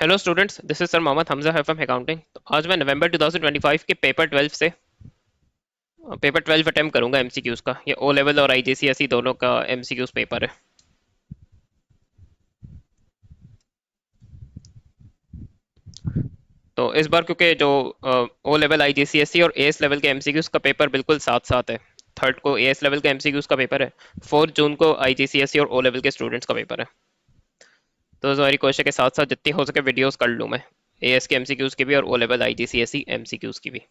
Hello students, this is sir Mohammad Hamza है from accounting. तो आज मैं नवंबर 2025 के पेपर 12 से पेपर 12 अटेम्प्ट करूंगा एमसीक्यूज का। ये ओ लेवल और आईजीसीएसई दोनों का एमसीक्यूज पेपर है। तो इस बार क्योंकि जो ओ लेवल आईजीसीएसई और एएस लेवल के एमसीक्यूज का पेपर बिल्कुल साथ साथ है। थर्ड को एएस लेवल के एमसीक्यूज का पेपर है, 4 जून को आईजीसीएसई और ओ लेवल के स्टूडेंट्स का पेपर है। तो हमारी कोशिश है कि साथ साथ जितनी हो सके वीडियोस कर लूँ मैं, एएस के एमसीक्यूज की भी और ओ लेवल आईजीसीएसई एमसीक्यूज की भी।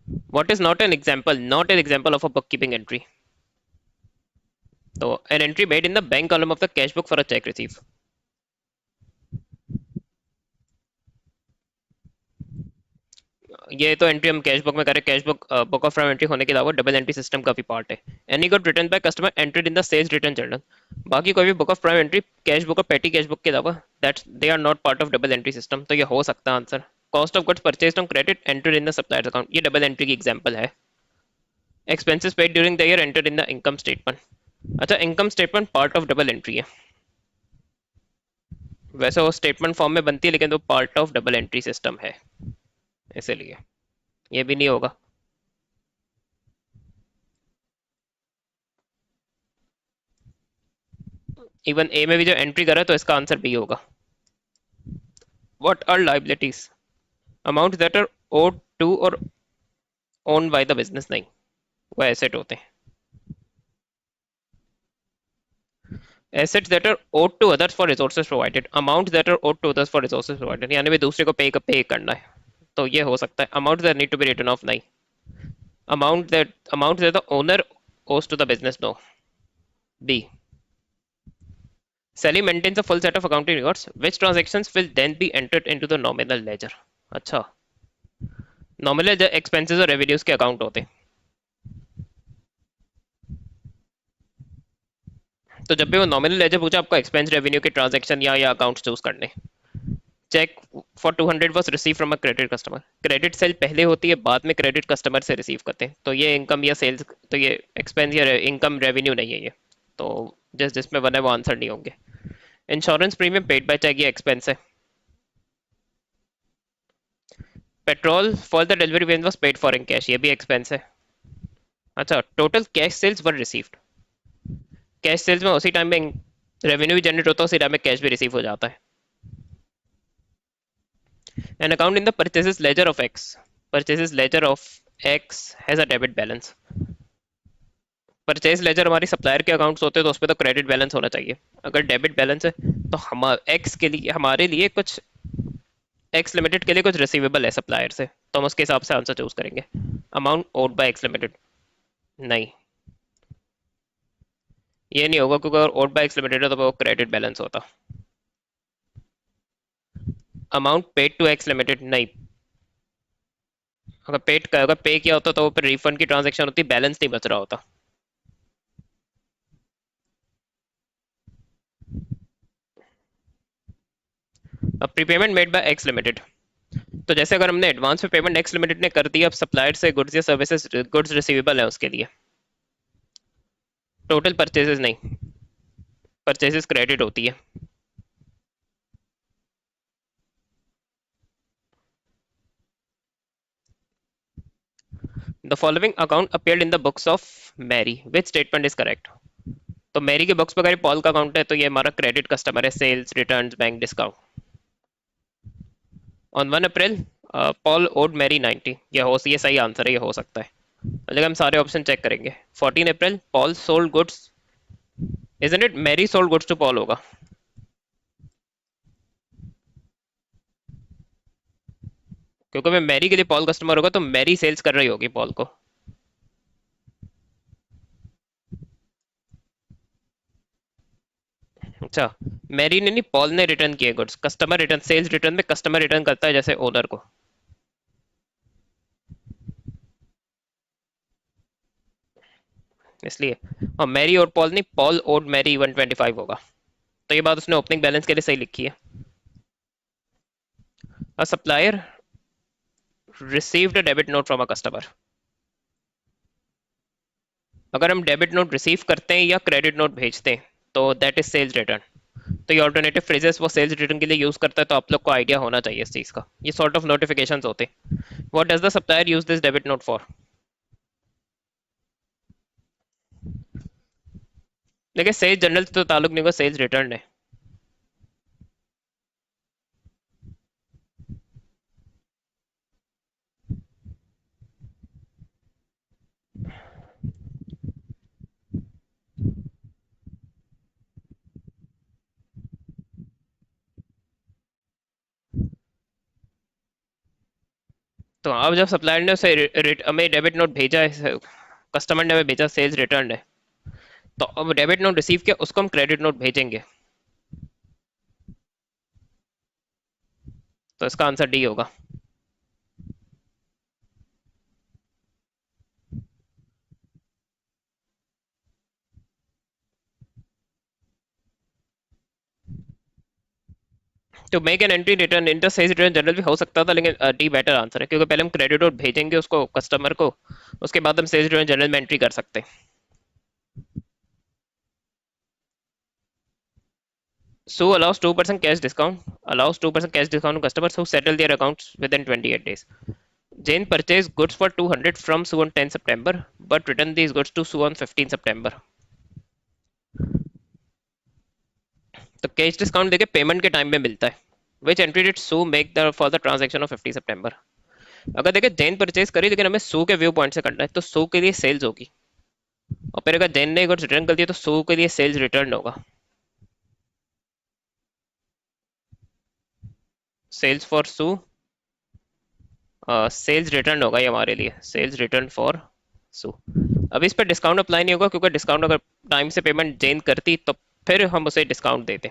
What is not an example? Not an example of a book keeping entry. तो an entry made in the bank column of the cash book for a check receive। ये तो entry हम cash book में करें। Cash book book of from entry होने के अलावा double entry system का भी पार्ट है। Any good return by customer entered in the sales return journal. बाकी कोई भी book of prime entry cash book और पेटी कैश बुक के अलावा, that's they are not part of double entry system. तो ये हो सकता है answer. Cost of goods purchased on credit entered in the suppliers account, ये डबल एंट्री की एग्जांपल है। Expenses paid during the year entered in the income statement. अच्छा, income statement part of double entry है। वैसे वो statement form में बनती है लेकिन वो part of double entry system है, इसीलिए ये भी नहीं होगा। इवन ए में भी जो एंट्री करा तो इसका आंसर बी होगा। What are liabilities? Amount that are owed to or own by the business. नहीं, वो एसेट होते हैं। Assets that are owed to others for resources provided. Amount that are owed to others for resources provided, यानी भी दूसरे को पे करना है। तो ये हो सकता है amount that need to be written off. नहीं, amount that the owner owes to the business। no, B। Sally maintains a full set of accounting records which transactions will then be entered into the nominal ledger। अच्छा, nominal expenses और revenues के account होते हैं। तो जब भी वो nominal ledger पूछा आपको एक्सपेंस रेवेन्यू के ट्रांजैक्शन या अकाउंट चूज करने। Cheque for 200 was receive from a credit customer. Credit sale पहले होती है, बाद में क्रेडिट कस्टमर से रिसीव करते हैं। तो ये इनकम या सेल्स, तो ये एक्सपेंस या इनकम रेवेन्यू नहीं है ये। तो जिसमें बना है वो आंसर नहीं होंगे। Insurance premium paid by cheque, ये एक्सपेंस है। Petrol for the delivery van was paid for in cash, ये भी एक्सपेंस है। अच्छा, total cash sales were received. Cash sales में उसी टाइम में रेवेन्यू भी जनरेट होता है, उसी टाइम में कैश भी रिसीव हो जाता है। An account in the purchases ledger of X. Purchases ledger of X has a debit balance। Purchase laser हमारी सप्लायर के अकाउंट्स होते हैं तो उसमें तो क्रेडिट बैलेंस होना चाहिए। अगर डेबिट बैलेंस है तो हम एक्स के लिए, हमारे लिए कुछ, एक्स लिमिटेड के लिए कुछ रिसीवेबल है सप्लायर से, तो हम उसके हिसाब से आंसर चूज करेंगे। Amount owed by X limited. नहीं, ये नहीं होगा क्योंकि अगर ओड बाय एक्स लिमिटेड है तो वो क्रेडिट बैलेंस होता। Amount paid to X limited. नहीं, अगर पे किया होता तो वो फिर रिफंड की ट्रांजेक्शन होती, बैलेंस नहीं बच रहा होता। अब prepayment made by X limited. तो जैसे अगर हमने एडवांस में पेमेंट एक्स लिमिटेड ने कर दी, अब सप्लायर से गुड्स या सर्विसेज, गुड्स रिसीवेबल है उसके लिए। टोटल परचेजेस नहीं, परचेजेस क्रेडिट होती है। The following account appeared in the books of Mary, which statement is correct? तो मैरी के बुक्स पर अगर पॉल का अकाउंट है तो ये हमारा क्रेडिट कस्टमर है, sales return bank discount. On 1 April Paul owed Mary 90, ये सही आंसर है, ये हो सकता है। लेकिन हम सारे ऑप्शन चेक करेंगे। 14 April Paul sold goods, isn't it Mary sold goods to Paul होगा। क्योंकि मैं मैरी के लिए पॉल कस्टमर होगा तो मैरी सेल्स कर रही होगी पॉल को। अच्छा, मैरी ने नहीं, पॉल ने रिटर्न किए goods. Customer return, sales return में कस्टमर रिटर्न करता है जैसे ओनर को। इसलिए, और मैरी और पॉल नहीं, पॉल ओड मैरी 125 होगा। तो ये बात उसने ओपनिंग बैलेंस के लिए सही लिखी है। A supplier received a debit note from a customer. अगर हम डेबिट नोट रिसीव करते हैं या क्रेडिट नोट भेजते हैं तो दैट इज सेल्स रिटर्न। तो ये ऑल्टरनेटिव फ्रेजेस वो सेल्स रिटर्न के लिए यूज करता है, तो आप लोग को आइडिया होना चाहिए इस चीज का। ये सॉर्ट ऑफ नोटिफिकेशंस होते हैं। What does the supplier use this debit note for? देखिए सेल्स जनरल तो ताल्लुक नहीं होगा, सेल्स रिटर्न है। तो अब जब सप्लायर ने उसे हमें डेबिट नोट भेजा है, कस्टमर ने हमें भेजा सेल्स रिटर्न है, तो अब डेबिट नोट रिसीव किया, उसको हम क्रेडिट नोट भेजेंगे। तो इसका आंसर डी होगा। तो make an entry return interest sales return journal भी हो सकता था, लेकिन डी बेटर आंसर है, क्योंकि पहले हम क्रेडिट नोट भेजेंगे उसको कस्टमर को, उसके बाद हम सेल्स रिटर्न जनरल में एंट्री कर सकते हैं। So allows 2% cash discount. Allows 2% cash discount to customers who settle their accounts within 28 days. Jane purchased goods for 200 from Sue on 10 September, but returned these goods to Sue on 15 September. तो cash discount देखिए payment के time में मिलता है। Which entry did Sue make the for the transaction of 50 September? अगर देखिए Jain purchase करी, लेकिन हमें सू के व्यू पॉइंट से करना है, तो सू के लिए सेल्स होगी। और फिर अगर जैन ने गुड्स रिटर्न कर दिया, तो सू के लिए सेल्स रिटर्न होगा। Sales for Sue, sales return होगा ये हमारे लिए, सेल्स रिटर्न फॉर सू। अब इस पर डिस्काउंट अप्लाई नहीं होगा, क्योंकि डिस्काउंट अगर टाइम से पेमेंट जैन करती तो फिर हम उसे डिस्काउंट देते।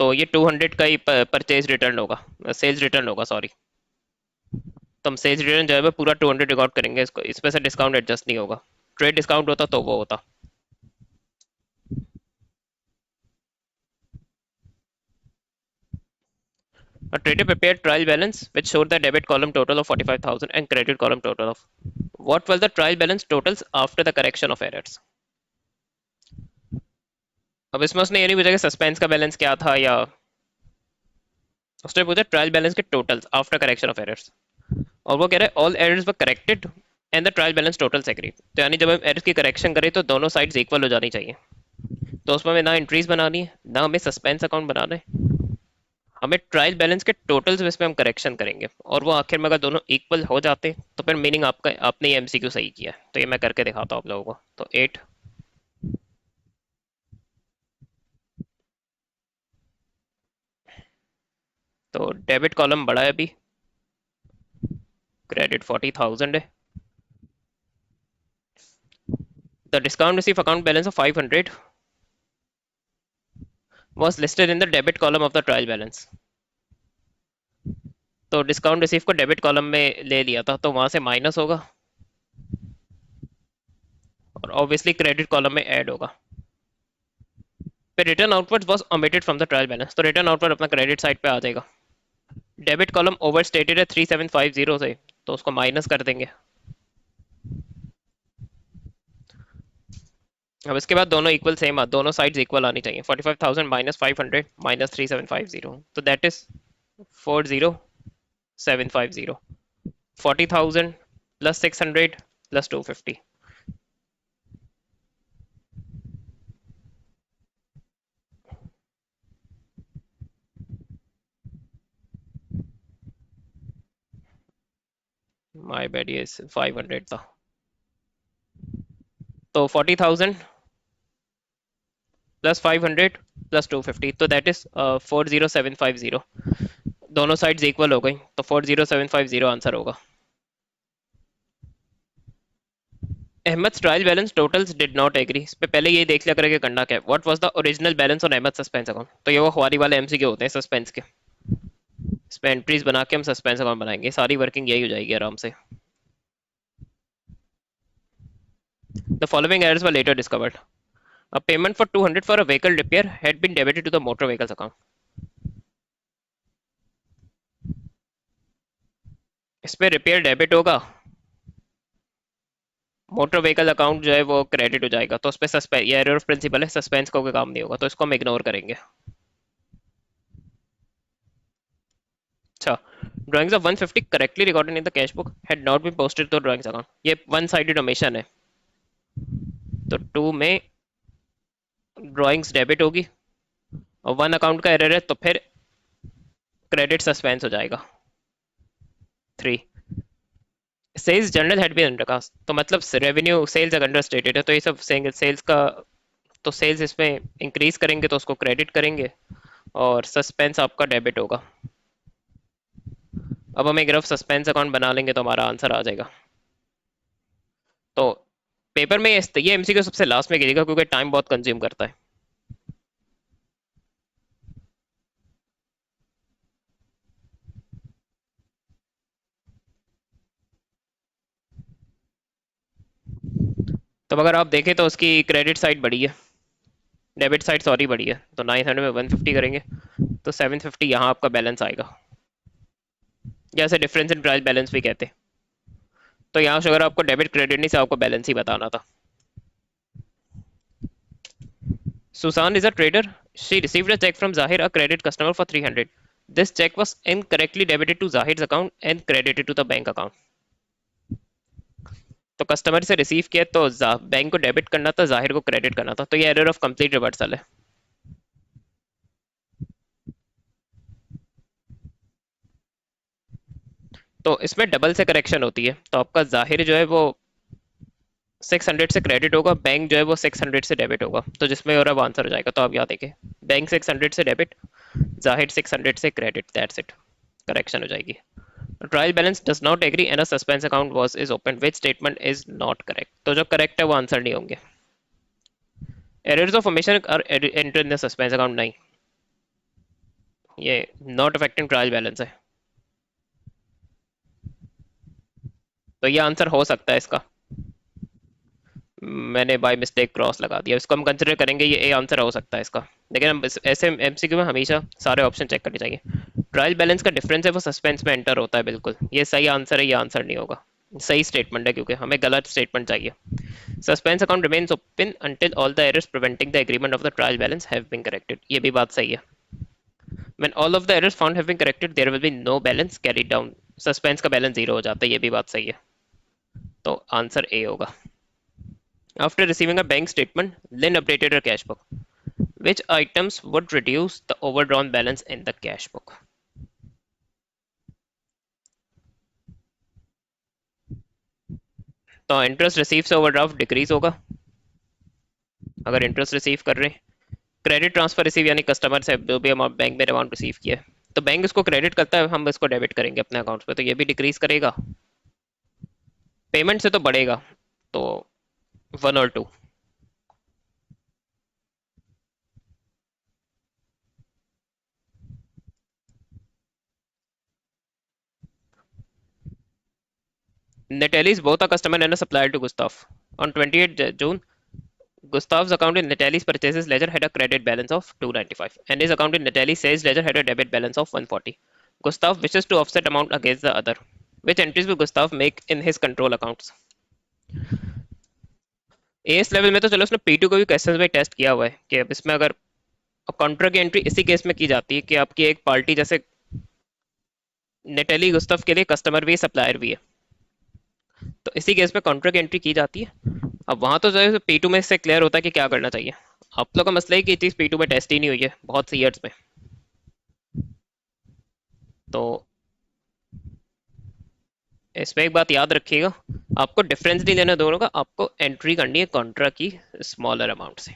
तो ये 200 का ही परचेज रिटर्न होगा, सेल्स रिटर्न होगा सॉरी। तो हम सेल्स रिटर्न जो है पूरा 200 रिकॉर्ड करेंगे, इसको इसमें से डिस्काउंट एडजस्ट नहीं होगा। ट्रेड डिस्काउंट होता तो वो होता। A trader prepared trial balance which showed the debit column total of 45,000 and credit column total of, what was the trial balance totals after the correction of errors? अब इसमें उसने ये नहीं पूछा कि सस्पेंस का बैलेंस क्या था, या उसने पूछा ट्रायल बैलेंस के totals after correction of errors. और वो कह रहा है all errors were corrected and the trial balance totals agree. तो यानी जब हम एरर्स की करेक्शन करें तो दोनों साइड्स इक्वल हो जानी चाहिए। तो उसमें हमें ना एंट्रीज बनानी है, ना हमें सस्पेंस अकाउंट बनाना है, हमें ट्रायल बैलेंस के टोटल्स बेस पे हम करेक्शन करेंगे। और वो आखिर में अगर दोनों इक्वल हो जाते हैं तो फिर मीनिंग आपका आपने ये एमसीक्यू सही किया है। तो ये मैं करके दिखाता हूँ आप लोगों को। तो 8, तो डेबिट कॉलम बड़ा है अभी, क्रेडिट 40,000 है। The discount receive account balance of 500 was listed in the debit column of the trial balance। तो डिस्काउंट रिसीव को डेबिट कॉलम में ले लिया था, तो वहां से माइनस होगा और ऑब्वियसली क्रेडिट कॉलम में ऐड होगा। फिर return outward was omitted from the trial balance, तो रिटर्न आउटवर्ड अपना क्रेडिट साइड पे आ जाएगा। डेबिट कॉलम ओवर स्टेटेड है 3750 से, तो उसको माइनस कर देंगे। अब इसके बाद दोनों इक्वल सेम आ, दोनों साइड्स इक्वल आनी चाहिए। 45,000 माइनस 500 माइनस 3750, तो that is 40750। 40,000 plus 600 plus 250। My bad, ये 500 था। तो 40,000 प्लस 500 प्लस 250, तो दैट इज 40750। दोनों साइड्स इक्वल हो गई, तो 40750 आंसर होगा। Ahmed trial balance totals did not agree, इस पे पहले ये देख लिया करेंगे करना क्या है। What was the original balance on Ahmed suspense account? तो ये वो ख्वारी वाले एमसीक्यू होते हैं सस्पेंस के। इस पे एंट्रीज बना के हम सस्पेंस अकाउंट बनाएंगे, सारी वर्किंग यही हो जाएगी आराम से। The following errors were later discovered. A payment for 200 for a vehicle repair had been debited to the motor vehicles account. इस पे रिपेयर डेबिट होगा, मोटर व्हीकल अकाउंट जो है वो क्रेडिट हो जाएगा, तो उस पर सस्पेंस, ये एरर ऑफ प्रिंसिपल है, सस्पेंस का कोई काम नहीं होगा, तो इसको हम इग्नोर करेंगे। अच्छा, drawings of 150 correctly recorded in the cash book had not been posted to drawings account, ये वन साइडेड ओमिशन है, तो टू में ड्राइंग्स डेबिट होगी, और वन अकाउंट का एरर है तो फिर क्रेडिट सस्पेंस हो जाएगा। Three, sales journal had been undercast, तो मतलब रेवेन्यू सेल्स अगर अंडर स्टेटेड है तो ये सब सेल्स का, तो सेल्स इसमें इंक्रीज करेंगे तो उसको क्रेडिट करेंगे, और सस्पेंस आपका डेबिट होगा। अब हम एक रफ सस्पेंस अकाउंट बना लेंगे तो हमारा आंसर आ जाएगा। तो पेपर में ये एमसीक्यू सबसे लास्ट में गिरेगा क्योंकि टाइम बहुत कंज्यूम करता है। तब अगर आप देखें तो उसकी क्रेडिट साइड बढ़ी है, डेबिट साइड सॉरी बढ़ी है, तो 900 में 150 करेंगे तो 750 यहाँ आपका बैलेंस आएगा, जैसे डिफरेंस इन ट्रायल बैलेंस भी कहते हैं। तो यहाँ से अगर आपको डेबिट क्रेडिट नहीं से आपको बैलेंस ही बताना था। Susan is a trader. She received a check from Zahir, a credit customer, for 300. This check was incorrectly debited to Zahir's account and credited to the bank account. तो customer से receive किया तो bank को debit करना था, जाहिर को credit करना था, तो ये एरर ऑफ कंप्लीट रिवर्सल है। तो इसमें डबल से करेक्शन होती है, तो आपका जाहिर जो है वो 600 से क्रेडिट होगा, बैंक जो है वो 600 से डेबिट होगा, तो जिसमें और अब आंसर हो जाएगा। तो आप यहाँ देखें, बैंक 600 से डेबिट, जाहिर 600 से क्रेडिट, दैट्स इट, करेक्शन हो जाएगी। Trial balance does not agree and a suspense account was is open, which statement is not correct, तो जो करेक्ट है वो आंसर नहीं होंगे। Errors of omission are enter in the suspense account, नहीं, ये नॉट अफेक्टिंग ट्रायल बैलेंस है, तो ये आंसर हो सकता है इसका। मैंने बाय मिस्टेक क्रॉस लगा दिया, इसको हम कंसिडर करेंगे, ये ए आंसर हो सकता है इसका, लेकिन हम ऐसे एमसीक्यू में हमेशा सारे ऑप्शन चेक करने चाहिए। ट्रायल बैलेंस का डिफरेंस है वो सस्पेंस में एंटर होता है, बिल्कुल ये सही आंसर है, ये आंसर नहीं होगा, सही स्टेटमेंट है क्योंकि हमें गलत स्टेटमेंट चाहिए। Suspense account remains open until all the errors preventing the agreement of the trial balance have been corrected, ये भी बात सही है। When all of the errors found have been corrected there will be no balance carried down, suspense का balance zero हो जाता है, ये भी बात सही है, तो आंसर ए होगा। After receiving a bank statement, Lynn updated her cash book. Which items would reduce the overdrawn balance in the cash book? तो इंटरेस्ट रिसीव से ओवरड्राफ्ट डिक्रीज होगा, अगर इंटरेस्ट रिसीव कर रहे हैं। क्रेडिट ट्रांसफर रिसीव यानी customer से जो भी अमाउंट बैंक में अमाउंट रिसीव किया है, तो बैंक इसको क्रेडिट करता है, हम इसको डेबिट करेंगे अपने अकाउंट पे, तो ये भी डिक्रीज करेगा। पेमेंट से तो बढ़ेगा, तो वन और to. Natalie is both a customer and a supplier to Gustav. On 28th June, Gustav's account in Natalie's purchases ledger had a credit balance of 295, and his account in Natalie's sales ledger had a debit balance of 140. Gustav wishes to offset amount against the other. Which entries will Gustav make in his control accounts? As level में तो चलो उसने P2 को भी questions में test किया हुआ है कि अब इसमें अगर काउंटर की एंट्री इसी केस में की जाती है कि आपकी एक पार्टी जैसे नेटेली गुस्ताव के लिए कस्टमर भी है, सप्लायर भी है, तो इसी केस में काउंटर की एंट्री की जाती है। अब वहां तो जो है P2 में से क्लियर होता है कि क्या करना चाहिए। आप लोग का मसला है कि ये चीज़ P2 में टेस्ट ही नहीं हुई है बहुत सी ईयर्स में, तो इसमें एक बात याद रखिएगा, आपको डिफरेंस नहीं लेना दोनों का, आपको एंट्री करनी है कॉन्ट्रा की स्मॉलर अमाउंट से।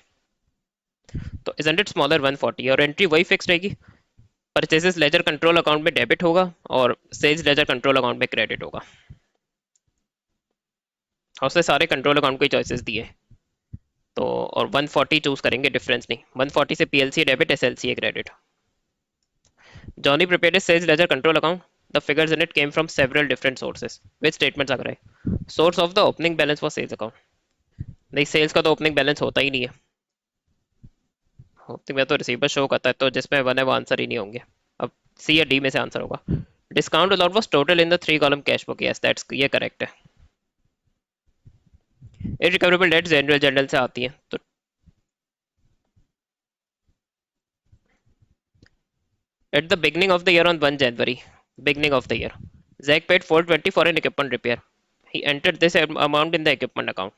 तो इजंट इट स्मॉलर 140, और एंट्री वही फिक्स रहेगी, परचेजेस लेजर कंट्रोल अकाउंट में डेबिट होगा और सेल्स लेजर कंट्रोल अकाउंट में क्रेडिट होगा, और उससे सारे कंट्रोल अकाउंट को चॉइसेस दिए, तो और 140 चूज करेंगे, डिफरेंस नहीं, 140 से PLC debit, SLC credit. Johnny prepared a sales ledger control account. The figures in it came from several different sources. Which statements are correct? Source of the opening balance was sales account. नहीं, sales का तो opening balance होता ही नहीं है, opening में तो receiver show करता है, तो जिसमें वन है वो आंसर ही नहीं होंगे। अब सी या डी में से आंसर होगा। Discount allowed was total in the 3 column cash book, yes that's, ये करेक्ट है। इरिकवरेबल डेट जनरल जनरल से आती है तो at the beginning of the year on 1 January, beginning of the year, Zach paid 420 for an equipment repair. He entered this amount in the equipment account.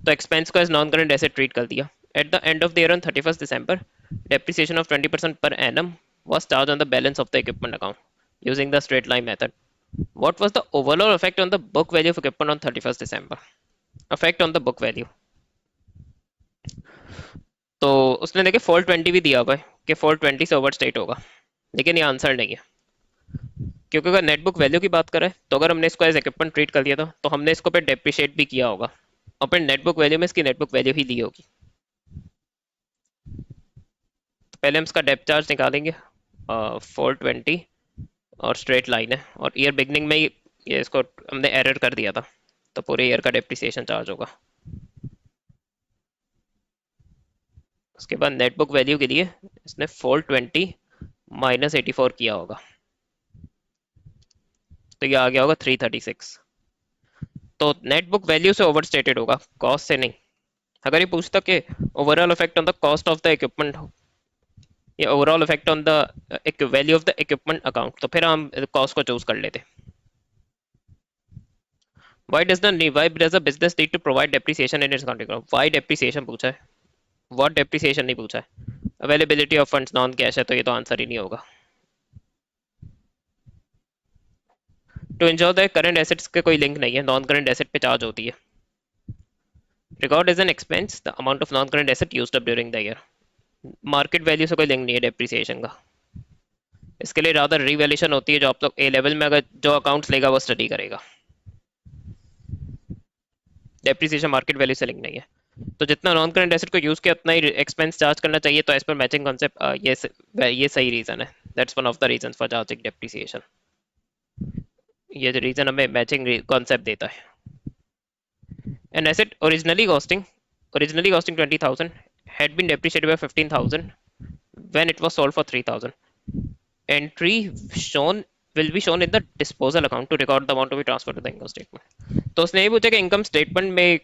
तो expense को as non current asset treat कर दिया. At the end of the year on 31st December, depreciation of 20% per annum was charged on the balance of the equipment account using the straight line method. What was the overall effect on the book value of equipment on 31st December? Effect on the book value. तो उसने देखे 420 भी दिया हुआ है कि 420 से over state होगा, लेकिन ये आंसर नहीं है. क्योंकि अगर नेट बुक वैल्यू की बात करें तो अगर हमने इसको एज इक्विपमेंट ट्रीट कर दिया था तो हमने इसको पे डेप्रिशिएट भी किया होगा और फिर नेट बुक वैल्यू में इसकी नेट बुक वैल्यू ही ली होगी. तो पहले हम इसका डेप चार्ज निकालेंगे. 420 और स्ट्रेट लाइन है और ईयर बिगनिंग में ही ये इसको हमने एरर कर दिया था, तो पूरे ईयर का डेप्रिसिएशन चार्ज होगा. उसके बाद नेट बुक वैल्यू के लिए इसने 420 माइनस 84 किया होगा, तो ये आ गया होगा 336. तो नेट बुक वैल्यू से ओवर स्टेटेड होगा, कॉस्ट से नहीं. अगर ये पूछता कि overall effect on the cost of the equipment या overall effect on the value of the equipment account, तो फिर हम कॉस्ट को चूज कर लेते. Why does the business need to provide depreciation in its accounting account? Why depreciation पूछा है, what depreciation नहीं पूछा है. Availability of funds non cash है तो ये तो आंसर ही नहीं होगा. To ensure the current assets के कोई लिंक नहीं है, नॉन करंट एसेट पे चार्ज होती है. Record as an expense the amount of non current asset used up during the year. Market value से कोई लिंक नहीं है डेप्रिसिएशन का. इसके लिए ज़्यादा रिवैल्यूएशन होती है जो आप लोग ए लेवल में अगर जो अकाउंट्स लेगा वो स्टडी करेगा. डेप्रिसिएशन मार्केट वैल्यू से लिंक नहीं है. तो जितना नॉन करंट एसेट को यूज किया उतना ही एक्सपेंस चार्ज करना चाहिए. तो एज पर मैचिंग कॉन्सेप्ट ये सही रीजन है. That's one of the reason for charging depreciation. ये जो रीजन हमें मैचिंग कॉन्सेप्ट देता है. An asset originally costing 20,000 had been depreciated by 15,000 when it was sold for 3,000. Entry shown will be shown in the disposal account to record the amount to be transferred to the income statement. तो उसने ये पूछा कि income statement में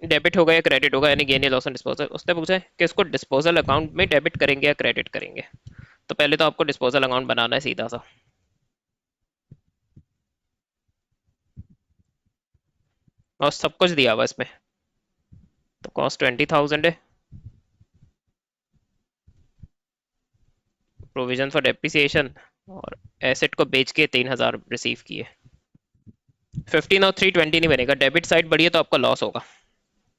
debit होगा या credit होगा, यानी गेन या लॉस ऑन डिस्पोजल. उसने पूछा है कि इसको डिस्पोजल अकाउंट में डेबिट करेंगे या क्रेडिट करेंगे. तो पहले तो आपको डिस्पोजल अकाउंट बनाना है सीधा सा. और सब कुछ दिया हुआ इसमें. तो कॉस्ट 20,000 है. प्रोविजन फॉर डेप्रिसिएशन और एसेट को बेच के 3,000 रिसीव किए. 15 और 3 20 नहीं बनेगा, डेबिट साइड बढ़ी है तो आपका लॉस होगा.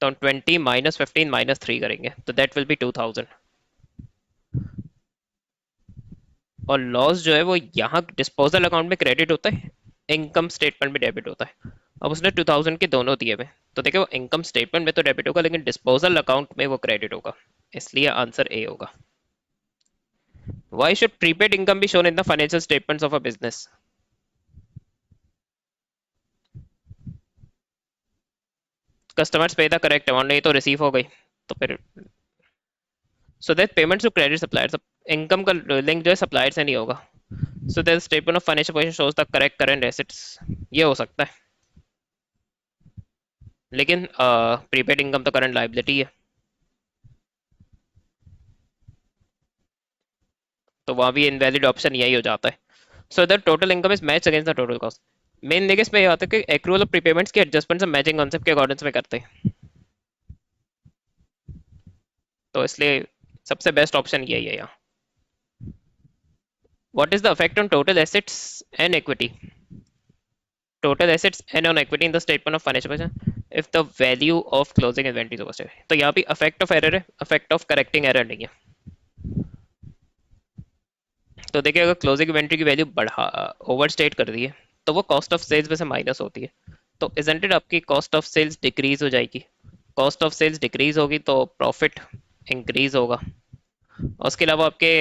तो 20 माइनस 15 माइनस 3 करेंगे तो दैट विल बी 2,000. और लॉस जो है वो यहाँ डिस्पोजल अकाउंट में क्रेडिट होता है, इनकम स्टेटमेंट में डेबिट होता है. अब उसने 2,000 के दोनों दिए हुए, तो देखिए वो इनकम स्टेटमेंट में तो डेबिट होगा लेकिन डिस्पोजल अकाउंट में वो क्रेडिट होगा, इसलिए आंसर ए होगा. Why should prepaid income be shown in the financial statements of a business? Customers pay the correct amount, नहीं तो रिसीव हो गई तो फिर. So that payments to credit suppliers, income का लिंक जो है सप्लायर से नहीं होगा. So that statement of financial position shows the correct current assets, ये हो सकता है. लेकिन प्रीपेड इनकम तो करंट लायबिलिटी है, तो वहां भी इनवैलिड ऑप्शन यही हो जाता है. So the total income is match against the total cost. Main देखिए इसमें ये आता है कि एक्रूअल ऑफ प्रीपेमेंट्स के एडजस्टमेंट हम मैचिंग कॉन्सेप्ट के अकॉर्डिंग में करते हैं, तो इसलिए सबसे बेस्ट ऑप्शन यही है यहाँ. What is the effect on total assets and equity? Total assets and on equity in the statement of financial position if the value of closing inventory overstate. तो यहाँ भी इफेक्ट ऑफ एरर है, effect of correcting error नहीं है. तो देखिए अगर closing inventory की वैल्यू बढ़ा ओवरस्टेट कर दी है तो वो कॉस्ट ऑफ सेल्स में से माइनस होती है. तो इजंट इट आपकी कॉस्ट ऑफ सेल्स डिक्रीज हो जाएगी. कॉस्ट ऑफ सेल्स डिक्रीज होगी तो प्रॉफिट इंक्रीज होगा. और उसके अलावा आपके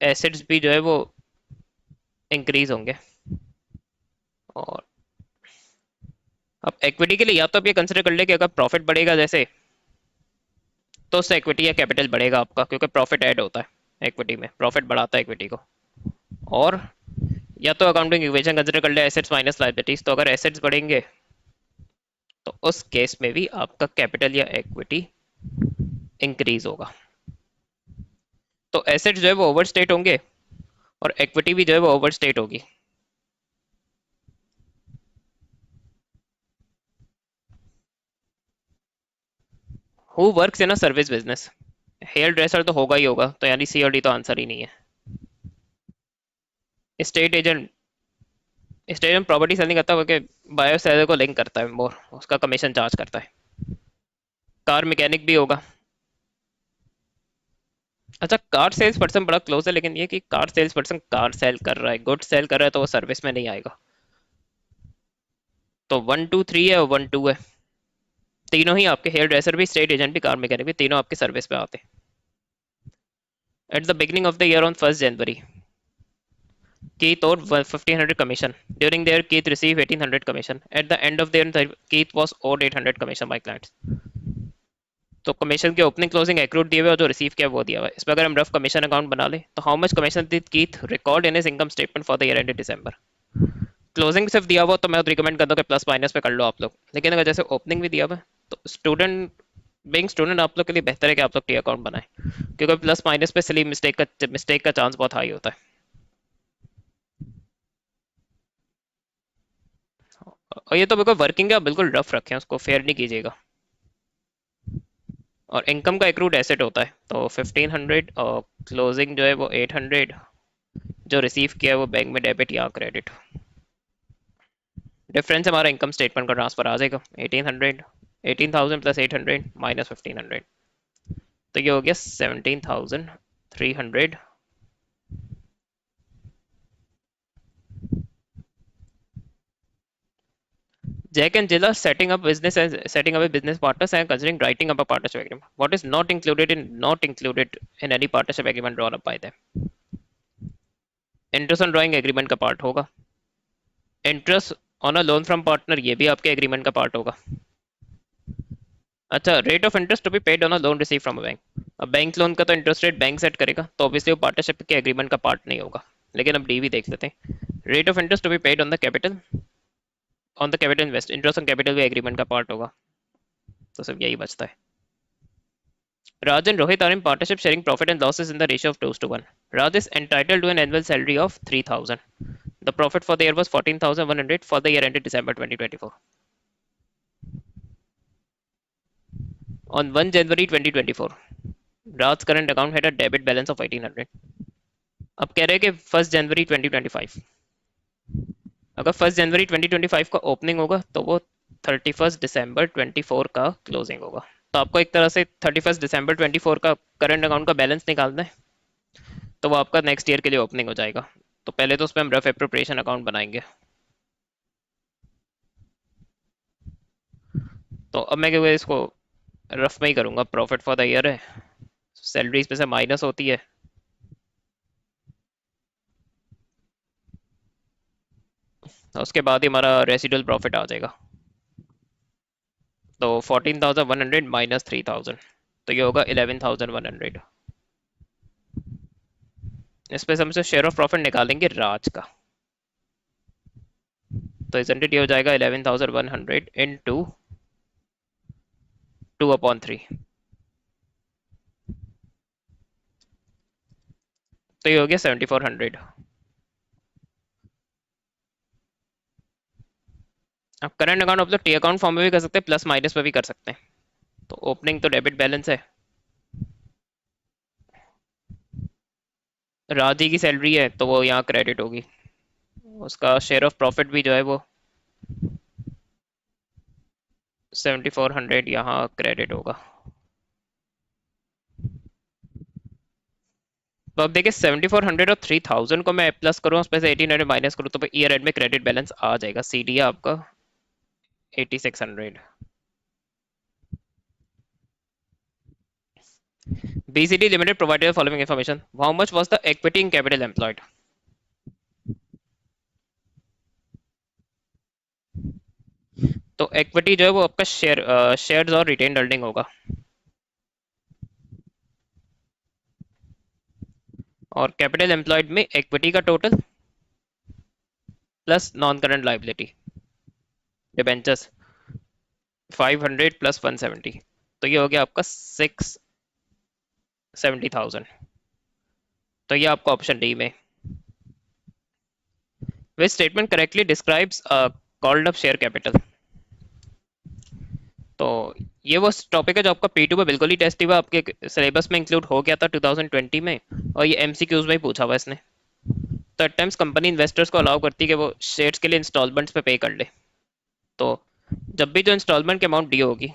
एसेट्स भी जो है वो इंक्रीज होंगे. और अब इक्विटी के लिए या तो आप ये कंसिडर कर ले कि अगर प्रॉफिट बढ़ेगा जैसे तो उससे इक्विटी या कैपिटल बढ़ेगा आपका, क्योंकि प्रॉफिट ऐड होता है इक्विटी में, प्रॉफिट बढ़ाता है इक्विटी को. और या तो अकाउंटिंग इक्वेशन कंसिडर कर ले एसेट्स माइनस लायबिलिटीज. तो अगर एसेट्स बढ़ेंगे तो उस केस में भी आपका कैपिटल या इक्विटी इंक्रीज होगा। तो एसेट जो है वो ओवरस्टेट होंगे और इक्विटी भी जो है वो ओवरस्टेट होगी। Who works in a service business? Hairdresser तो होगा ही होगा, तो यानी सी और डी तो आंसर ही नहीं है। Estate agent, estate agent property sale नहीं करता, बल्कि बायो सेलर को लिंक करता है मोर, उसका कमीशन चार्ज करता है। कार मैकेनिक भी होगा। अच्छा, कार सेल्स पर्सन बड़ा क्लोज है, लेकिन ये कि car sales person car sale कर रहा है, गुड सेल कर रहा है, तो वो सर्विस में नहीं आएगा। तो 1 2 3 है और 1 2 है। तीनों ही आपके, हेयर ड्रेसर भी, स्टेट एजेंट भी, कार मैकेनिक भी, तीनों आपके सर्विस पे आते हैं। At the beginning of the year on 1 January, Keith owed 1500 commission. During their Keith received 1800 commission. At the end of their Keith was owed 800 commission by clients. तो commission के opening closing accrued दिए हुए और जो receive किया वो दिया हुआ है। इसमें अगर हम रफ कमीशन अकाउंट बना ले तो how much commission did Keith record in his income statement for the year ended December. Closing सिर्फ दिया हुआ तो मैं रिकमेंड करता हूँ कि प्लस माइनस पे कर लो आप लोग, लेकिन अगर जैसे ओपनिंग भी दिया हुआ है तो स्टूडेंट, बीइंग स्टूडेंट आप लोग के लिए बेहतर है कि आप लोग टी अकाउंट बनाएं, क्योंकि प्लस माइनस पे सिली मिस्टेक का चांस बहुत हाई होता है। और ये तो बिल्कुल वर्किंग है, बिल्कुल रफ रखें, उसको फेयर नहीं कीजिएगा। और इनकम का एक्रूड एसेट होता है, तो 1500 और क्लोजिंग जो है वो 800, जो रिसीव किया है वो बैंक में डेबिट या क्रेडिट। डिफरेंस हमारा इनकम स्टेटमेंट का ट्रांसफर आ जाएगा 1800, 18,000 प्लस 800 माइनस 1500, तो ये हो गया 17,300। Jack and Jill are setting up a business partners and considering writing up a partnership agreement. What is not included in any partnership agreement drawn up by them? Interest on drawing agreement का part होगा। Interest on a loan from partner, ये भी आपके agreement का part होगा। अच्छा, rate of interest to be paid on a loan receive from a bank. अब bank loan का तो इंटरेस्ट रेट बैंक सेट करेगा, तो ऑब्वियसली वो पार्टनरशिप के एग्रीमेंट का पार्ट नहीं होगा। लेकिन अब डी भी देख लेते हैं। Rate of interest to be paid on the capital invest, interest on capital भी एग्रीमेंट का पार्ट होगा। तो सिर्फ यही बचता है। Raj and Rohit are in partnership sharing profit and losses in the ratio of 2:1. Raj is entitled to an annual salary of 3,000. The profit for the year was 14,100 for the year ended December 2024. On 1 January 2024, Raj's current account had a debit balance of 1,800. अब कह रहे हैं कि 1 जनवरी 2025, अगर 1 जनवरी 2025 का opening होगा तो वो 31 दिसंबर 24 का क्लोजिंग होगा। तो आपको एक तरह से 31 दिसंबर 24 का करंट अकाउंट का बैलेंस निकालना है, तो वो आपका नेक्स्ट ईयर के लिए ओपनिंग हो जाएगा। तो पहले तो उस पर हम रफ एप्रोप्रिएशन अकाउंट बनाएंगे। तो अब मैं क्योंकि इसको रफ में ही करूंगा, प्रॉफिट फॉर द ईयर है, सैलरी इसमें से माइनस होती है, तो उसके बाद ही हमारा रेसिडुअल प्रॉफिट आ जाएगा। तो 14,100 माइनस 3,000, तो ये होगा 11,100। इस पे हमसे शेयर ऑफ प्रॉफिट निकालेंगे राज का, तो इजेंट ये हो जाएगा 11,100 इन टू 2/3, तो ये हो गया 7,400। अब करंट अकाउंट आप लोग टी अकाउंट फॉर्म में भी कर सकते हैं, प्लस माइनस में भी कर सकते हैं। तो ओपनिंग तो डेबिट बैलेंस है, राजी की सैलरी है तो वो यहाँ क्रेडिट होगी, उसका शेयर ऑफ प्रॉफिट भी जो है वो 7,400 यहाँ क्रेडिट होगा। तो अब देखिए 7,400 और 3,000 को मैं प्लस करूँ, उस पर से 1,800 माइनस करूँ, तो ईयर एंड में क्रेडिट बैलेंस आ जाएगा। सी डी है आपका 8,600। BCD Limited provided the following information. How much was the equity in capital employed? तो इक्विटी जो है वो आपका शेयर्स और रिटेन्ड अर्निंग होगा, और कैपिटल एम्प्लॉयड में इक्विटी का total plus non current liability debentures. 500 plus 170, तो ये हो गया आपका 670,000। तो ये आपका ऑप्शन डी में। Which statement correctly describes called up share capital. तो ये वो टॉपिक है जो आपका P2 में बिल्कुल ही टेस्ट हुआ, आपके सिलेबस में इंक्लूड हो गया था 2020 में, और ये MCQs में ही पूछा हुआ इसने। तो एट टाइम्स कंपनी इन्वेस्टर्स को अलाउ करती है कि वो शेयर्स के लिए इंस्टॉलमेंट्स पे पे कर ले। तो जब भी जो इंस्टॉलमेंट की अमाउंट ड्यू होगी,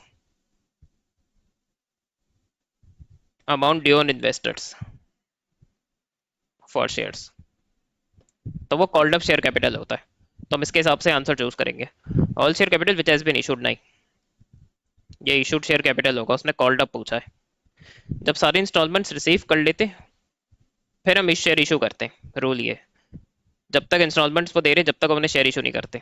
amount due on investors for shares, तो वो कॉल्ड अप शेयर कैपिटल होता है। तो हम इसके हिसाब से आंसर चूज करेंगे। All share capital which has been issued, नहीं, ये इशूड शेयर कैपिटल होगा, उसने कॉल्ड अप पूछा है। जब सारे इंस्टॉलमेंट्स रिसीव कर लेते फिर हम इस शेयर इशू करते हैं। रूल ये, जब तक इंस्टॉलमेंट्स वो दे रहे जब तक हम उन्हें शेयर इशू नहीं करते।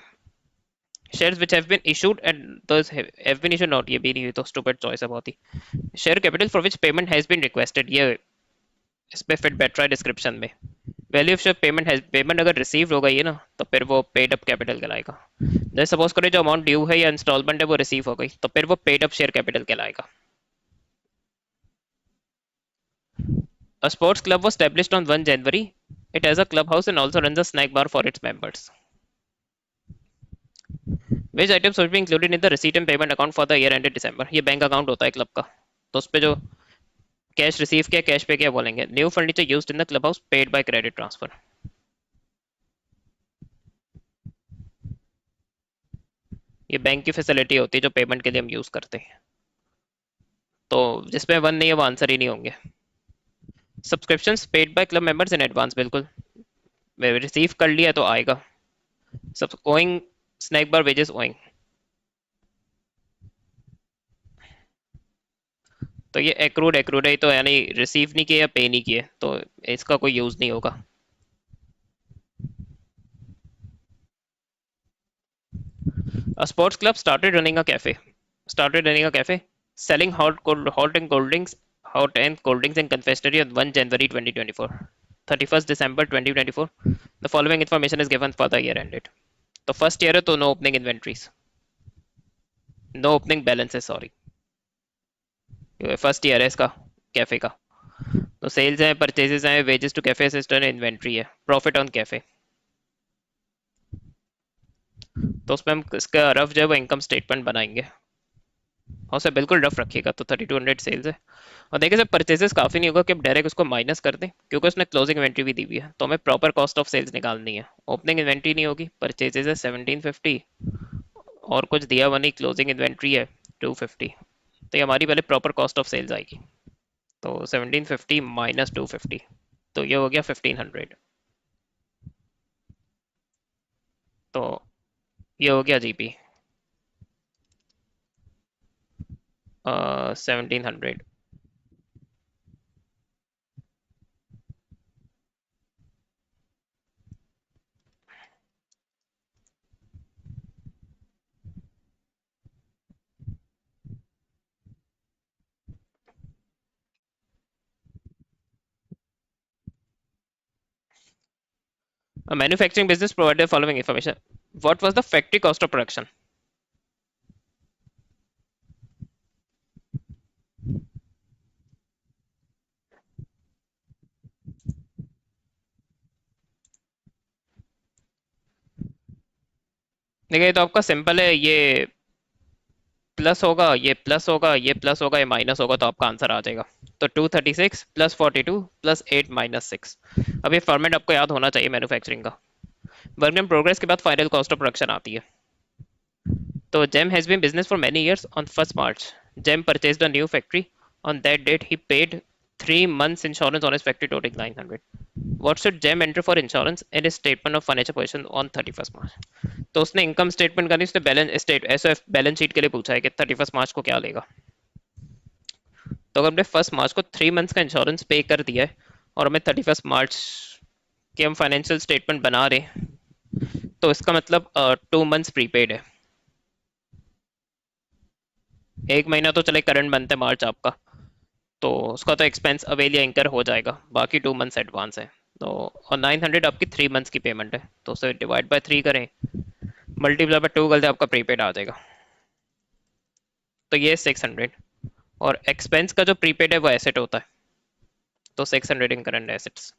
Shares which have been issued and those have been issued not, ये भी नहीं हुई तो स्टूपिड चॉइस है बहुत ही। Share capital for which payment has been requested, ये इस पे फिट बैठ रहा है डिस्क्रिप्शन में। Value of payment has, payment अगर रिसीव हो गई है ना तो फिर वो पेड अप कैपिटल कहलाएगा। जैसे सपोज करें जो अमाउंट ड्यू है या इंस्टॉलमेंट है वो रिसीव हो गई, तो फिर वो पेड अप शेयर कैपिटल कहलाएगा। A sports club was established on 1 January. It has a clubhouse and also runs a snack bar for its members. Which items should be included in the receipt and payment account for the year ended December? ये bank account होता है club का, तो उस पे जो cash receive किया, cash पे किया बोलेंगे। New furniture used in the club house paid by credit transfer. ये बैंक की फैसिलिटी होती है जो पेमेंट के लिए हम यूज करते हैं। तो जिसमें वन नहीं है वो आंसर ही नहीं होंगे। Subscriptions paid by club members in advance, बिल्कुल रिसीव कर लिया तो आएगा। सब owing snack bar wages owing, तो ये एक्रूड एक्रूड है, तो यानी रिसीव नहीं किए या पे नहीं किए, तो इसका कोई यूज नहीं होगा। A sports club started running a cafe selling hot and cold drinks and confectionery on 1 January 2024, 31st December 2024, the following information is given for the year ended। तो फर्स्ट ईयर है तो no opening inventories, no opening balance है, sorry, first year है इसका cafe का। तो sales है, purchases हैं, wages to cafe assistant, inventory है, प्रॉफिट ऑन कैफे। तो उसमें हम इसका रफ जो है वो इनकम स्टेटमेंट बनाएंगे, और उसे बिल्कुल रफ रखिएगा। तो 3200 सेल्स है, और देखिए सर परचेजेस काफ़ी नहीं होगा कि हम डायरेक्ट उसको माइनस कर दें, क्योंकि उसने क्लोजिंग इन्वेंट्री भी दी हुई है, तो हमें प्रॉपर कॉस्ट ऑफ सेल्स निकालनी है। ओपनिंग इन्वेंट्री नहीं होगी, परचेजेस है 1750, और कुछ दिया हुआ नहीं, क्लोजिंग इन्वेंट्री है 250, तो ये हमारी पहले प्रॉपर कॉस्ट ऑफ सेल्स आएगी। तो 1750 माइनस 250, तो ये हो गया 1500। तो ये हो गया GP 1700। A manufacturing business provided the following information. What was the factory cost of production? देखिए तो आपका सिंपल है, ये प्लस होगा, ये प्लस होगा, ये प्लस होगा, ये माइनस होगा, तो आपका आंसर आ जाएगा। तो 236 प्लस 42 प्लस 8 माइनस 6। अब ये फॉर्मेट आपको याद होना चाहिए मैन्युफैक्चरिंग का। वर्क इन प्रोग्रेस के बाद फाइनल कॉस्ट ऑफ प्रोडक्शन आती है। तो Jem has been business for many years. On 1st March Jem purchased a new factory. On that date he paid 3 months insurance on his factory totalling 900। What should Jem enter for insurance in his statement of financial position on 31st March। तो उसने income statement करनी, उसने balance state SOF balance sheet के लिए पूछा है कि 31st March को क्या लेगा। तो अगर हमने 1st March को 3 months का इंश्योरेंस पे कर दिया है, और हमें 31st March के हम फाइनेंशियल स्टेटमेंट बना रहे हैं, तो इसका मतलब 2 months प्रीपेड है। एक महीना तो चले करंट बनते हैं मार्च आपका, तो उसका तो एक्सपेंस अवेल या इंकर हो जाएगा, बाकी 2 months एडवांस है। तो और 900 आपकी 3 months की पेमेंट है, तो उसे डिवाइड बाय 3 करें, मल्टीप्लाई बाय 2 कर दे, आपका प्रीपेड आ जाएगा। तो ये 600, और एक्सपेंस का जो प्रीपेड है वो एसेट होता है, तो 600 in current assets.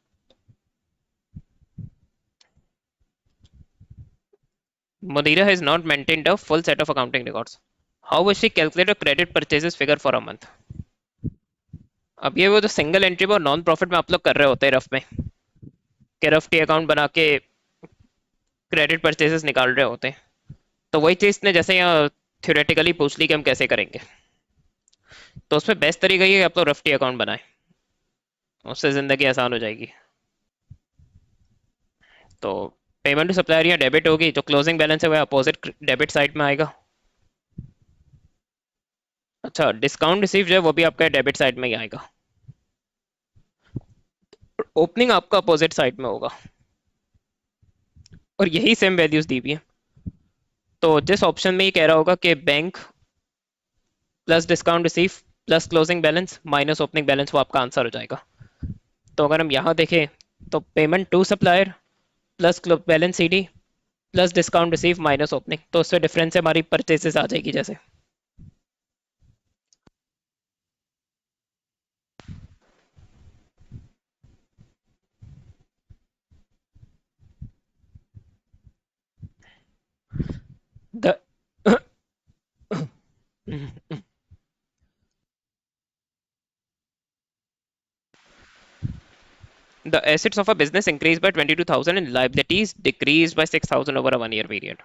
Mudira has not maintained a full set of accounting records. How will she calculate a credit purchases figure for a month? अब ये वो जो सिंगल एंट्री और नॉन प्रॉफिट में आप लोग कर रहे होते हैं रफ में, कि रफ टी अकाउंट बना के क्रेडिट परचेजेस निकाल रहे होते हैं, तो वही चीज ने जैसे यहाँ थ्योरेटिकली पूछ ली कि हम कैसे करेंगे, तो उसमें बेस्ट तरीका ये है आप लोग रफ टी अकाउंट बनाएं, उससे जिंदगी आसान हो जाएगी। तो पेमेंट टू सप्लायर यहाँ डेबिट होगी, जो क्लोजिंग बैलेंस है वह अपोजिट डेबिट साइड में आएगा। अच्छा, डिस्काउंट रिसीव जो है वो भी आपका डेबिट साइड में ही आएगा, ओपनिंग आपका अपोजिट साइड में होगा, और यही सेम वैल्यूज दी हुई है। तो जिस ऑप्शन में ये कह रहा होगा कि bank plus discount receive plus closing balance minus opening balance, वो आपका आंसर हो जाएगा। तो अगर हम यहाँ देखें तो payment to supplier plus balance CD plus discount receive minus opening, तो उससे डिफरेंस से हमारी परचेसेस आ जाएगी। जैसे the the assets of a business increased by 22,000 and liabilities decreased by 6,000 over a 1 year period.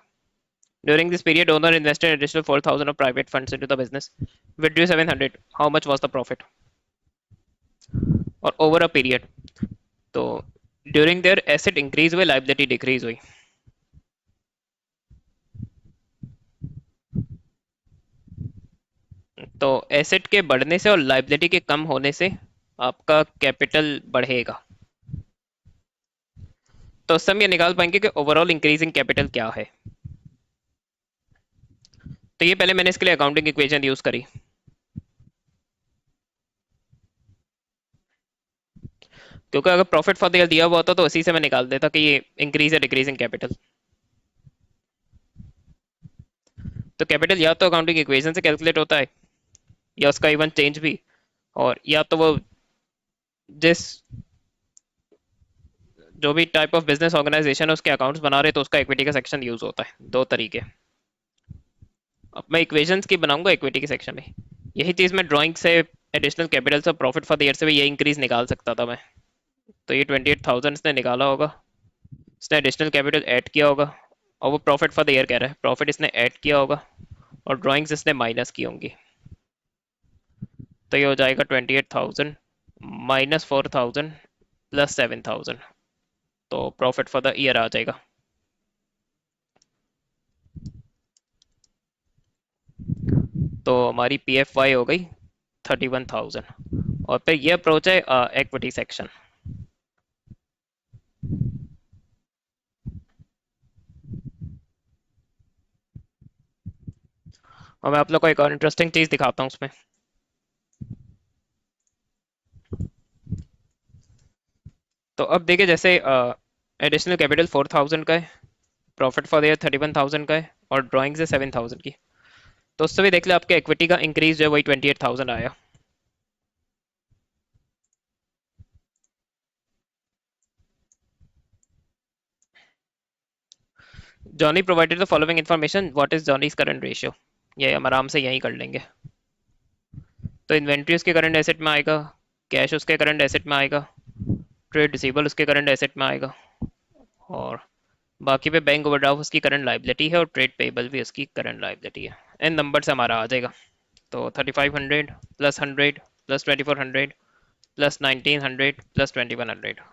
During this period, owner invested additional 4,000 of private funds into the business, withdrew 700. How much was the profit? और over a period, तो during their asset increase हुए, liability decrease हुई। तो asset के बढ़ने से और liability के कम होने से आपका कैपिटल बढ़ेगा। तो उससे हम ये निकाल पाएंगे कि ओवरऑल इंक्रीजिंग कैपिटल क्या है। तो ये पहले मैंने इसके लिए अकाउंटिंग इक्वेशन यूज करी, क्योंकि अगर प्रॉफिट फॉर द ईयर दिया हुआ होता तो उसी से मैं निकाल देता कि ये इंक्रीज है डिक्रीजिंग कैपिटल। तो कैपिटल या तो अकाउंटिंग इक्वेशन से कैलकुलेट होता है, या उसका इवन चेंज भी, और या तो वो जिस जो भी टाइप ऑफ बिजनेस ऑर्गेनाइजेशन है उसके अकाउंट्स बना रहे तो उसका इक्विटी का सेक्शन यूज होता है। दो तरीके। अब मैं इक्वेशंस की बनाऊंगा इक्विटी के सेक्शन में। यही चीज मैं ड्राइंग से एडिशनल कैपिटल से प्रॉफिट फॉर द ईयर से भी ये इंक्रीज निकाल सकता था मैं। तो ये 28,000 इसने निकाला होगा, इसने एडिशनल कैपिटल ऐड किया होगा, और वो प्रॉफिट फॉर द ईयर कह रहा है, प्रॉफिट इसने ऐड किया होगा और ड्राइंग्स इसने माइनस की होंगी। तो ये हो जाएगा 28,000 माइनस 4,000 प्लस 7,000, तो प्रॉफिट फॉर द ईयर आ जाएगा। तो हमारी पी एफ वाई हो गई 31,000, और फिर ये अप्रोच है इक्विटी सेक्शन। और मैं आप लोग को एक और इंटरेस्टिंग चीज दिखाता हूँ उसमें। तो अब देखिए, जैसे एडिशनल कैपिटल 4,000 का है, प्रॉफिट फॉर द ईयर 31,000 का है, और ड्राइंग से 7,000 की, तो उससे भी देख ले आपके इक्विटी का इंक्रीज जो है वही 28,000 आया। Johnny provided the following information, what is Johnny's current ratio. ये हम आराम से यहीं कर लेंगे। तो इन्वेंट्री उसके करंट एसेट में आएगा, कैश उसके करंट एसेट में आएगा, ट्रेड रिसीवेबल उसके करंट एसेट में आएगा, और बाकी पे बैंक ओवरड्राफ्ट उसकी करंट लाइबिलिटी है, और ट्रेड पेबल भी उसकी करंट लाइबिलिटी है। इन नंबर से हमारा आ जाएगा। तो 3500 plus 100 plus 2400 plus 1900 plus 2100।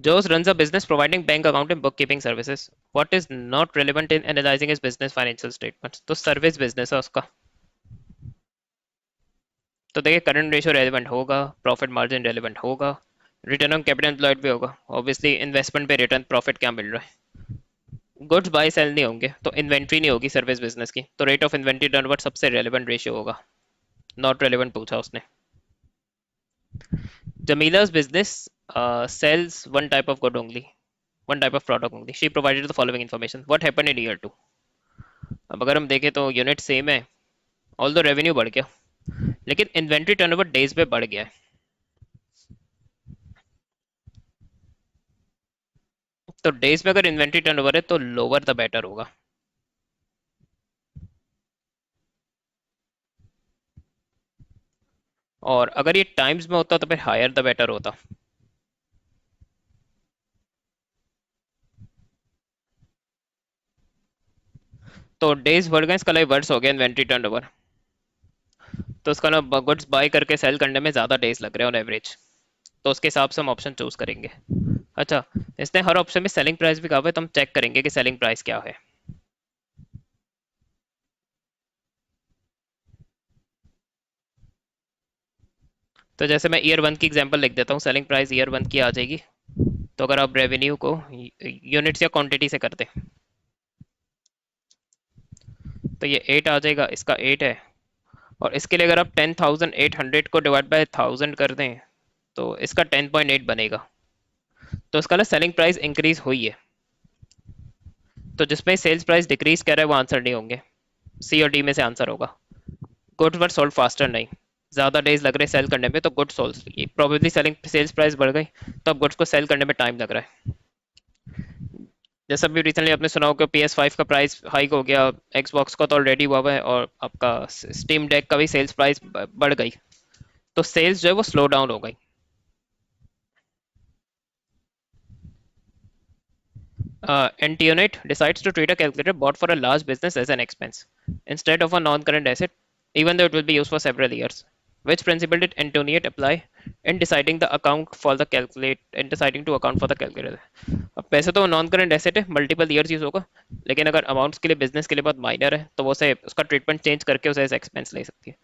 Joe runs a business providing bank account and bookkeeping services. What is not relevant in analyzing his business financial statements? तो सर्विस बिजनेस है उसका। तो देखिए, करंट रेशियो रेलिवेंट होगा, प्रॉफिट मार्जिन रेलिवेंट होगा, return on capital employed भी होगा। Obviously investment पे रिटर्न प्रॉफिट क्या मिल रहा है। गुड्स बाय सेल नहीं होंगे, तो इन्वेंट्री नहीं होगी सर्विस बिजनेस की, तो रेट ऑफ इन्वेंट्री टर्नओवर सबसे रेलिवेंट रेशियो होगा। नॉट रेलिवेंट पूछा उसने। Jamila's business sells one type of good only, one type of product only. She provided the following information. What happened in year 2? अब अगर हम देखें तो यूनिट सेम है, ऑल द रेवेन्यू बढ़ गया, लेकिन इन्वेंट्री टर्नओवर डेज पे बढ़ गया है। तो डेज पे अगर इन्वेंट्री टर्नओवर है तो लोअर द बेटर होगा। और अगर ये टाइम्स में होता तो फिर हायर द बेटर होता। तो डेज बढ़ गए, इसका लाइक वर्स हो गया इन्वेंट्री टर्नओवर। तो उसका ना गुड्स बाय करके सेल करने में ज़्यादा डेज लग रहे हैं ऑन एवरेज। तो उसके हिसाब से हम ऑप्शन चूज करेंगे। अच्छा, इसने हर ऑप्शन में सेलिंग प्राइस भी कहा हुआ है, तो हम चेक करेंगे कि सेलिंग प्राइस क्या है। तो जैसे मैं ईयर 1 की एग्जांपल लिख देता हूँ, सेलिंग प्राइस ईयर 1 की आ जाएगी। तो अगर आप रेवेन्यू को यूनिट्स या क्वांटिटी से करते हैं तो ये 8 आ जाएगा, इसका 8 है। और इसके लिए अगर आप 10,800 को डिवाइड बाय 1000 कर दें तो इसका 10.8 बनेगा। तो इसका ना सेलिंग प्राइस इंक्रीज हुई है। तो जिसमें सेल्स प्राइस डिक्रीज कर रहा है वो आंसर नहीं होंगे, सी और डी में से आंसर होगा। गुड्स वर सोल्ड फास्टर नहीं, ज़्यादा डेज लग रहे सेल करने में, तो goods sold probably selling sales price बढ़ गई, तो अब गुड्स को सेल करने में टाइम लग रहा है। जैसा भी रिसेंटली आपने सुना होगा PS5 का प्राइस हाइक हो गया, Xbox का तो ऑलरेडी हुआ हुआ है, और आपका स्टीम डेक का भी सेल्स प्राइस बढ़ गई, तो सेल्स जो है वो स्लो डाउन हो गई। Antionite decides to treat a calculator bought for a large business as an expense instead of a non-current asset, even though it will be used for several years. Which principle did Antoniette apply in deciding the account for the calculate in deciding to account for the calculator? अब पैसे तो non current asset है, multiple years use होगा, लेकिन अगर amounts के लिए business के लिए बहुत माइनर है तो वो उसे उसका ट्रीटमेंट चेंज करके उसे एज एक्सपेंस ले सकती है।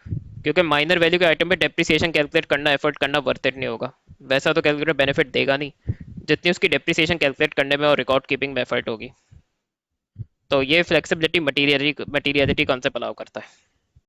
क्योंकि माइनर वैल्यू के आइटम पे डेप्रिसिएशन कैलकुलेट करना, एफर्ट करना वर्थ इट नहीं होगा। वैसा तो कैलकुलेटर बेनिफिट देगा नहीं जितनी उसकी डेप्रिसिएशन कैलकुलेट करने में और रिकॉर्ड कीपिंग में एफर्ट होगी। तो ये फ्लेक्सिबिलिटी मटीरियलिटी कॉन्सेप्ट अलाउ करता है।